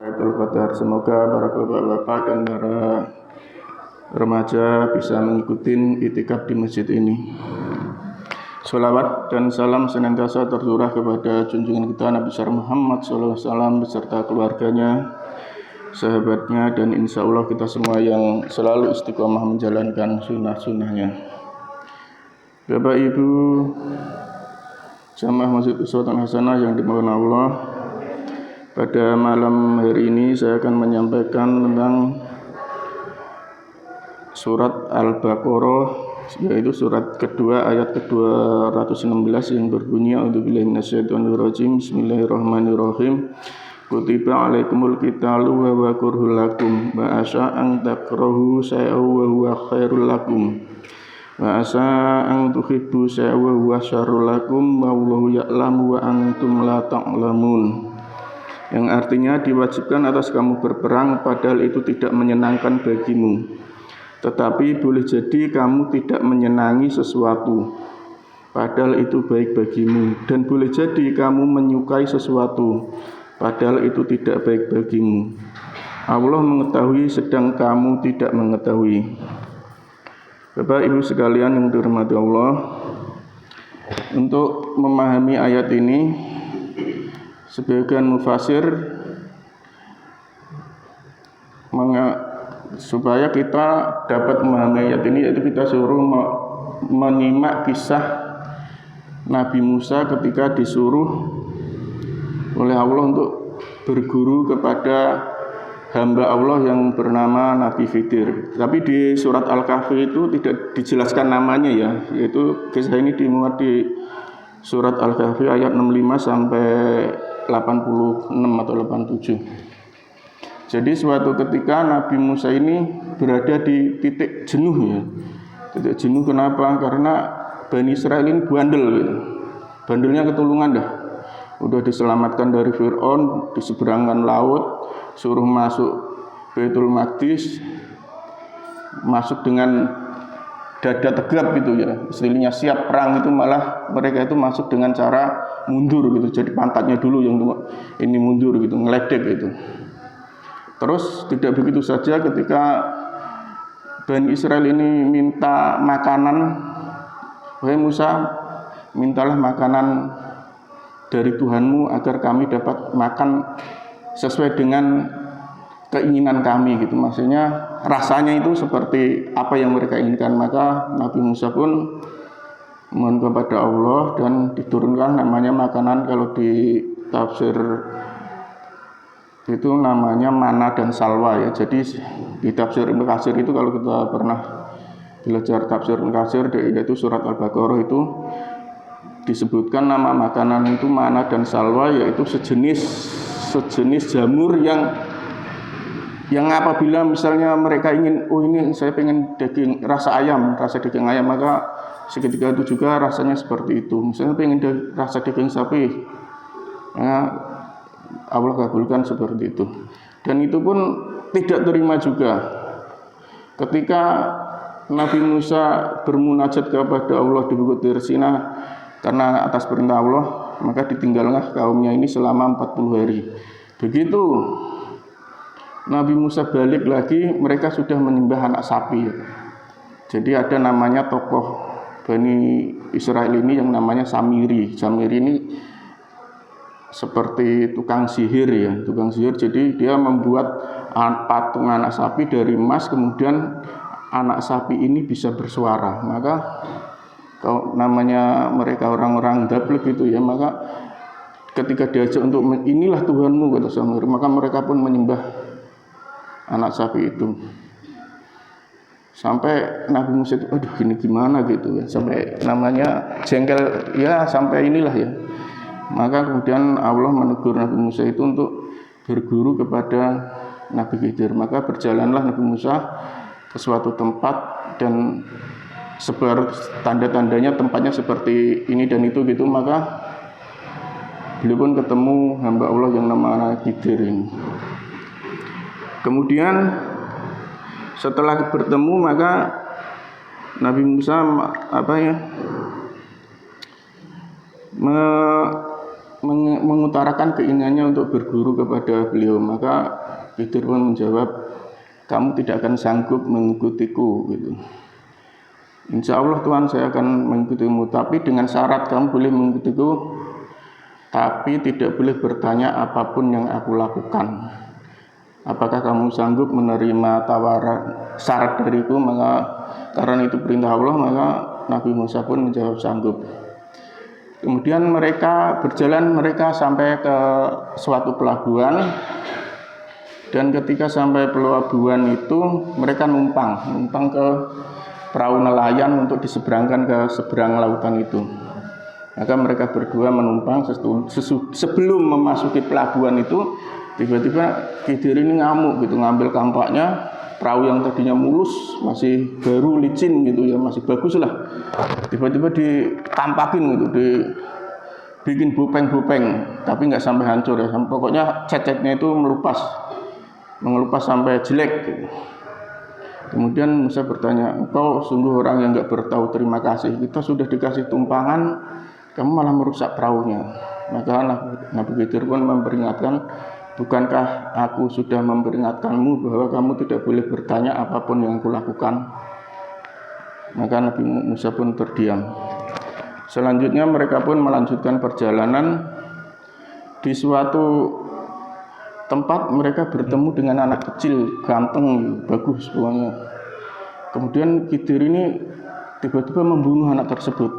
Lailatul Qadar. Semoga para bapak-bapak dan para remaja bisa mengikuti itikaf di masjid ini. Sholawat dan salam senantiasa tercurah kepada junjungan kita Nabi besar Muhammad SAW beserta keluarganya, sahabatnya, dan insya Allah kita semua yang selalu istiqomah menjalankan sunnah-sunnahnya. Bapak Ibu jamaah Masjid Uswatun Hasanah yang dimuliakan Allah, pada malam hari ini saya akan menyampaikan tentang surat Al-Baqarah, yaitu surat kedua ayat ke-216 yang berbunyi a'udzubillahi minasyaitonirrajim bismillahirrahmanirrahim. Kutiba alaikumul qitalu wa huwa kurhul lakum wa asa an takrahu syai'an wa huwa khairul lakum wa asa an tuhibbu syai'an wa huwa syarrul lakum wallahu ya'lamu wa antum la ta'lamun. Yang artinya diwajibkan atas kamu berperang padahal itu tidak menyenangkan bagimu, tetapi boleh jadi kamu tidak menyenangi sesuatu padahal itu baik bagimu, dan boleh jadi kamu menyukai sesuatu padahal itu tidak baik bagimu. Allah mengetahui sedang kamu tidak mengetahui. Bapak Ibu sekalian yang dirahmati Allah, untuk memahami ayat ini sebagian mufasir supaya kita dapat memahami ayat ini, yaitu kita suruh menyimak kisah Nabi Musa ketika disuruh oleh Allah untuk berguru kepada hamba Allah yang bernama Nabi Khidir. Tapi di surat Al-Kahfi itu tidak dijelaskan namanya ya, yaitu kisah ini dimuat di surat Al-Kahfi ayat 65 sampai 86 atau 87. Jadi suatu ketika Nabi Musa ini berada di titik jenuh ya. Titik jenuh kenapa? Karena Bani Israel ini bandel gitu. Bandelnya ketulungan dah. Udah diselamatkan dari Fir'aun, diseberangkan laut, suruh masuk Baitul Maqdis, masuk dengan dada tegap gitu ya, istilahnya siap perang, itu malah mereka itu masuk dengan cara mundur gitu. Jadi pantatnya dulu yang ini mundur gitu, ngeledek gitu. Terus tidak begitu saja, ketika Bani Israel ini minta makanan, wahai Musa, mintalah makanan dari Tuhanmu agar kami dapat makan sesuai dengan keinginan kami gitu. Maksudnya rasanya itu seperti apa yang mereka inginkan. Maka Nabi Musa pun mohon kepada Allah dan diturunkan namanya makanan, kalau di tafsir itu namanya mana dan salwa ya. Jadi di tafsir Ibnu Katsir itu, kalau kita pernah belajar tafsir Ibnu Katsir, yaitu surat Al-Baqarah itu disebutkan nama makanan itu mana dan salwa, yaitu sejenis jamur yang apabila misalnya mereka ingin, oh ini saya pengen daging rasa daging ayam, maka seketika itu juga rasanya seperti itu. Misalnya pengen rasa daging sapi, ya, Allah kabulkan seperti itu. Dan itu pun tidak terima juga ketika Nabi Musa bermunajat kepada Allah di Bukit Sina, karena atas perintah Allah maka ditinggallah kaumnya ini selama 40 hari. Begitu Nabi Musa balik lagi, mereka sudah menyembah anak sapi. Jadi ada namanya tokoh Bani Israel ini yang namanya Samiri. Samiri ini seperti tukang sihir ya, tukang sihir. Jadi dia membuat patung anak sapi dari emas, kemudian anak sapi ini bisa bersuara. Maka kalau namanya mereka orang-orang dablek gitu ya, maka ketika diajak untuk inilah Tuhanmu kata Samiri, maka mereka pun menyembah anak sapi itu. Sampai Nabi Musa itu, aduh ini gimana gitu ya, sampai namanya jengkel ya, sampai inilah ya. Maka kemudian Allah menegur Nabi Musa itu untuk berguru kepada Nabi Khidir. Maka berjalanlah Nabi Musa ke suatu tempat dan sebar tanda-tandanya, tempatnya seperti ini dan itu gitu. Maka beliau pun ketemu hamba Allah yang namanya Khidir ini. Kemudian setelah bertemu, maka Nabi Musa mengutarakan keinginannya untuk berguru kepada beliau. Maka Khidir pun menjawab, kamu tidak akan sanggup mengikutiku gitu. Insya Allah Tuhan, saya akan mengikutimu, tapi dengan syarat kamu boleh mengikutiku, tapi tidak boleh bertanya apapun yang aku lakukan. Apakah kamu sanggup menerima tawaran syarat dariku? Maka karena itu perintah Allah, maka Nabi Musa pun menjawab sanggup. Kemudian mereka berjalan, mereka sampai ke suatu pelabuhan, dan ketika sampai pelabuhan itu mereka numpang ke perahu nelayan untuk diseberangkan ke seberang lautan itu. Maka mereka berdua menumpang. Sebelum memasuki pelabuhan itu, tiba-tiba Khidir ini ngamuk gitu, ngambil kampaknya. Perahu yang tadinya mulus, masih baru, licin gitu ya, masih bagus lah, tiba-tiba ditampakin gitu, dibikin bopeng-bopeng, tapi nggak sampai hancur ya, pokoknya cat-catnya itu mengelupas sampai jelek gitu. Kemudian Musa bertanya, engkau sungguh orang yang nggak bertahu terima kasih, kita sudah dikasih tumpangan, kamu malah merusak perahunya. Maka Nabi Khidir pun memperingatkan, bukankah aku sudah memperingatkanmu bahwa kamu tidak boleh bertanya apapun yang kulakukan? Maka Nabi Musa pun terdiam. Selanjutnya mereka pun melanjutkan perjalanan. Di suatu tempat mereka bertemu dengan anak kecil, ganteng, bagus pokoknya. Kemudian Khidir ini tiba-tiba membunuh anak tersebut.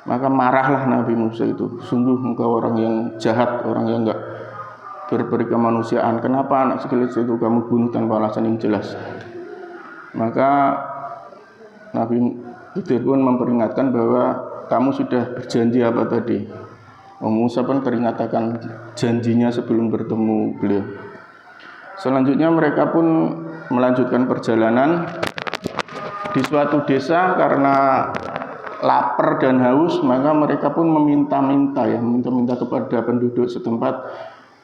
Maka marahlah Nabi Musa itu, sungguh engkau orang yang jahat, orang yang enggak berberi kemanusiaan. Kenapa anak sekecil itu kamu bunuh tanpa alasan yang jelas? Maka Nabi Khidir pun memperingatkan bahwa kamu sudah berjanji apa tadi? Musa pun teringatkan janjinya sebelum bertemu beliau. Selanjutnya mereka pun melanjutkan perjalanan. Di suatu desa karena lapar dan haus, maka mereka pun meminta kepada penduduk setempat,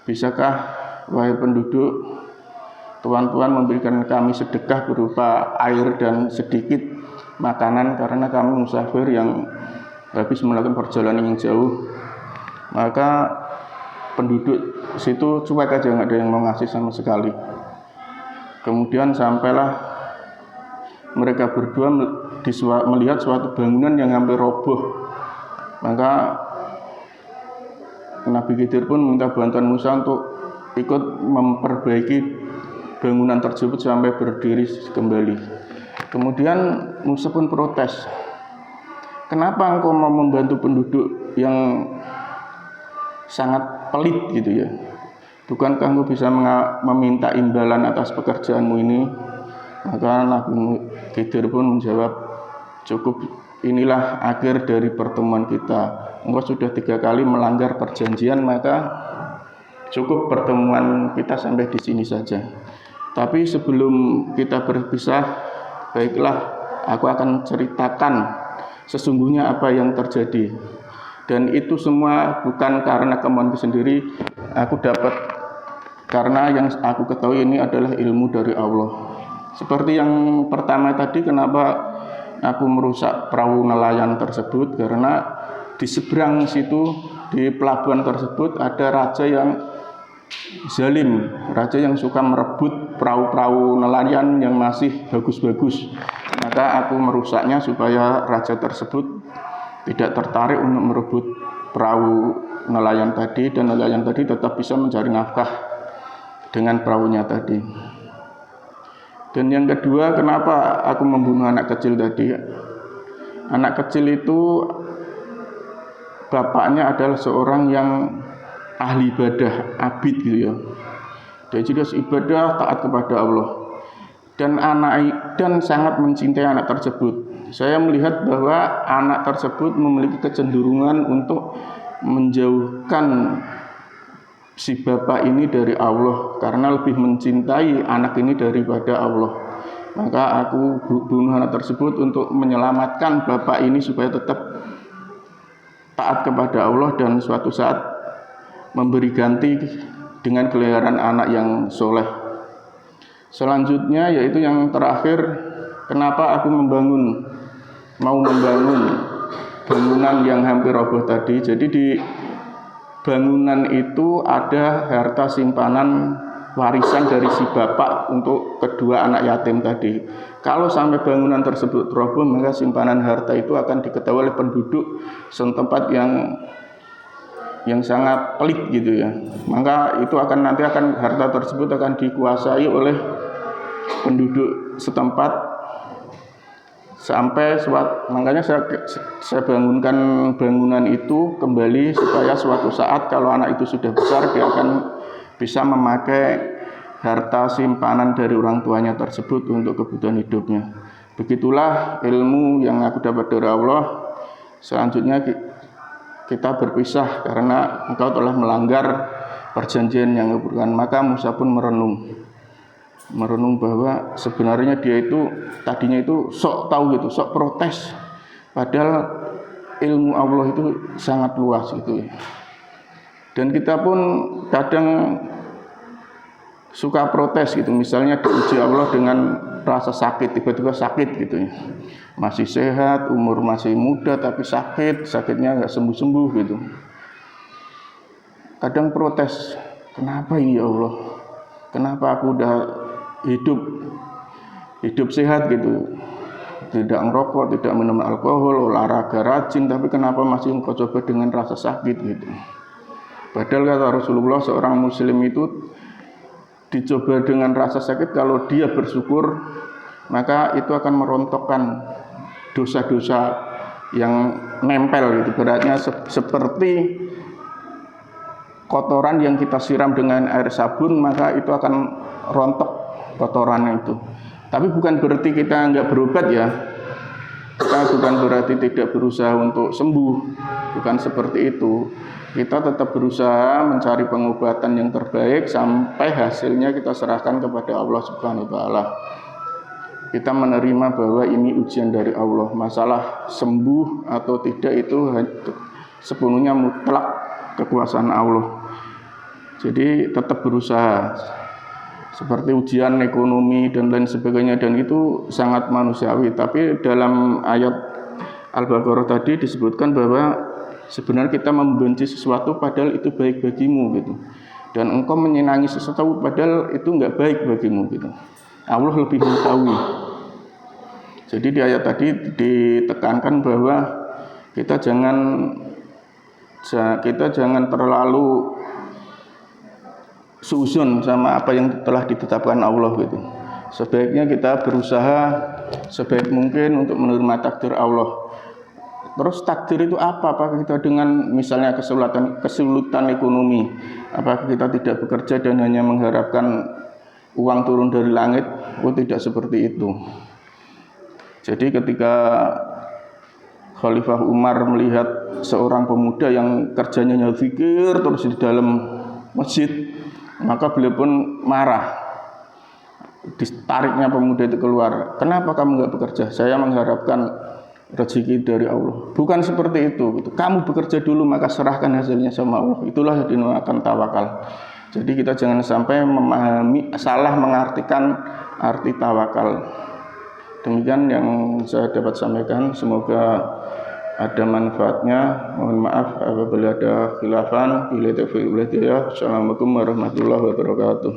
bisakah wahai penduduk, tuan-tuan memberikan kami sedekah berupa air dan sedikit makanan karena kami musafir yang habis melakukan perjalanan yang jauh. Maka penduduk situ cuek aja, nggak ada yang mau ngasih sama sekali. Kemudian sampailah mereka berdua melihat suatu bangunan yang hampir roboh. Maka Nabi Khidir pun minta bantuan Musa untuk ikut memperbaiki bangunan tersebut sampai berdiri kembali. Kemudian Musa pun protes, kenapa engkau mau membantu penduduk yang sangat pelit gitu ya? Bukankah engkau bisa meminta imbalan atas pekerjaanmu ini? Maka Nabi Khidir pun menjawab, cukup, inilah akhir dari pertemuan kita. Engkau sudah 3 kali melanggar perjanjian, maka cukup pertemuan kita sampai di sini saja. Tapi sebelum kita berpisah, baiklah, aku akan ceritakan sesungguhnya apa yang terjadi. Dan itu semua bukan karena kemauanku sendiri, aku dapat karena yang aku ketahui ini adalah ilmu dari Allah. Seperti yang pertama tadi, kenapa aku merusak perahu nelayan tersebut? Karena di seberang situ, di pelabuhan tersebut ada raja yang zalim, raja yang suka merebut perahu-perahu nelayan yang masih bagus-bagus. Maka aku merusaknya supaya raja tersebut tidak tertarik untuk merebut perahu nelayan tadi, dan nelayan tadi tetap bisa mencari nafkah dengan perahunya tadi. Dan yang kedua, kenapa aku membunuh anak kecil tadi? Anak kecil itu bapaknya adalah seorang yang ahli ibadah, abid gitu ya. Dia juga ibadah, taat kepada Allah. Dan sangat mencintai anak tersebut. Saya melihat bahwa anak tersebut memiliki kecenderungan untuk menjauhkan si bapak ini dari Allah, karena lebih mencintai anak ini daripada Allah. Maka aku bunuh anak tersebut untuk menyelamatkan bapak ini supaya tetap taat kepada Allah dan suatu saat memberi ganti dengan kelahiran anak yang soleh. Selanjutnya yaitu yang terakhir, kenapa aku mau membangun bangunan yang hampir roboh tadi. Jadi di bangunan itu ada harta simpanan warisan dari si bapak untuk kedua anak yatim tadi. Kalau sampai bangunan tersebut roboh, maka simpanan harta itu akan diketahui oleh penduduk setempat yang sangat pelit gitu ya. Maka itu harta tersebut akan dikuasai oleh penduduk setempat sampai makanya saya bangunkan bangunan itu kembali supaya suatu saat kalau anak itu sudah besar dia akan bisa memakai harta simpanan dari orang tuanya tersebut untuk kebutuhan hidupnya. Begitulah ilmu yang aku dapat dari Allah. Selanjutnya kita berpisah karena engkau telah melanggar perjanjian yang diberikan. Maka Musa pun merenung bahwa sebenarnya dia itu tadinya itu sok tahu gitu, sok protes. Padahal ilmu Allah itu sangat luas gitu. Dan kita pun kadang suka protes gitu, misalnya diuji Allah dengan rasa sakit, tiba-tiba sakit gitu ya. Masih sehat, umur masih muda tapi sakitnya nggak sembuh-sembuh gitu. Kadang protes, kenapa ini ya Allah? Kenapa aku udah hidup sehat gitu, tidak ngerokok, tidak minum alkohol, olahraga rajin, tapi kenapa masih engkau coba dengan rasa sakit gitu? Padahal kata Rasulullah, seorang muslim itu dicoba dengan rasa sakit, kalau dia bersyukur maka itu akan merontokkan dosa-dosa yang nempel gitu. Beratnya seperti kotoran yang kita siram dengan air sabun, maka itu akan rontok kotorannya itu. Tapi bukan berarti kita nggak berobat ya. Kita bukan berarti tidak berusaha untuk sembuh, bukan seperti itu. Kita tetap berusaha mencari pengobatan yang terbaik sampai hasilnya kita serahkan kepada Allah Subhanahu wa taala. Kita menerima bahwa ini ujian dari Allah. Masalah sembuh atau tidak itu sepenuhnya mutlak kekuasaan Allah. Jadi tetap berusaha. Seperti ujian ekonomi dan lain sebagainya, dan itu sangat manusiawi. Tapi dalam ayat Al-Baqarah tadi disebutkan bahwa sebenarnya kita membenci sesuatu padahal itu baik bagimu gitu, dan engkau menyenangi sesuatu padahal itu enggak baik bagimu gitu. Allah lebih mengetahui. Jadi di ayat tadi ditekankan bahwa kita jangan terlalu suuzon sama apa yang telah ditetapkan Allah gitu. Sebaiknya kita berusaha sebaik mungkin untuk menerima takdir Allah. Terus takdir itu apa? Apakah kita dengan misalnya kesulitan ekonomi, apakah kita tidak bekerja dan hanya mengharapkan uang turun dari langit? Oh, tidak seperti itu. Jadi ketika Khalifah Umar melihat seorang pemuda yang kerjanya hanya zikir terus di dalam masjid, maka beliau pun marah. Ditariknya pemuda itu keluar. Kenapa kamu nggak bekerja? Saya mengharapkan rezeki dari Allah. Bukan seperti itu gitu. Kamu bekerja dulu maka serahkan hasilnya sama Allah. Itulah yang dinamakan tawakal. Jadi kita jangan sampai salah mengartikan arti tawakal. Demikian yang saya dapat sampaikan. Semoga ada manfaatnya. Mohon maaf apabila ada khilafan. Assalamualaikum warahmatullahi wabarakatuh.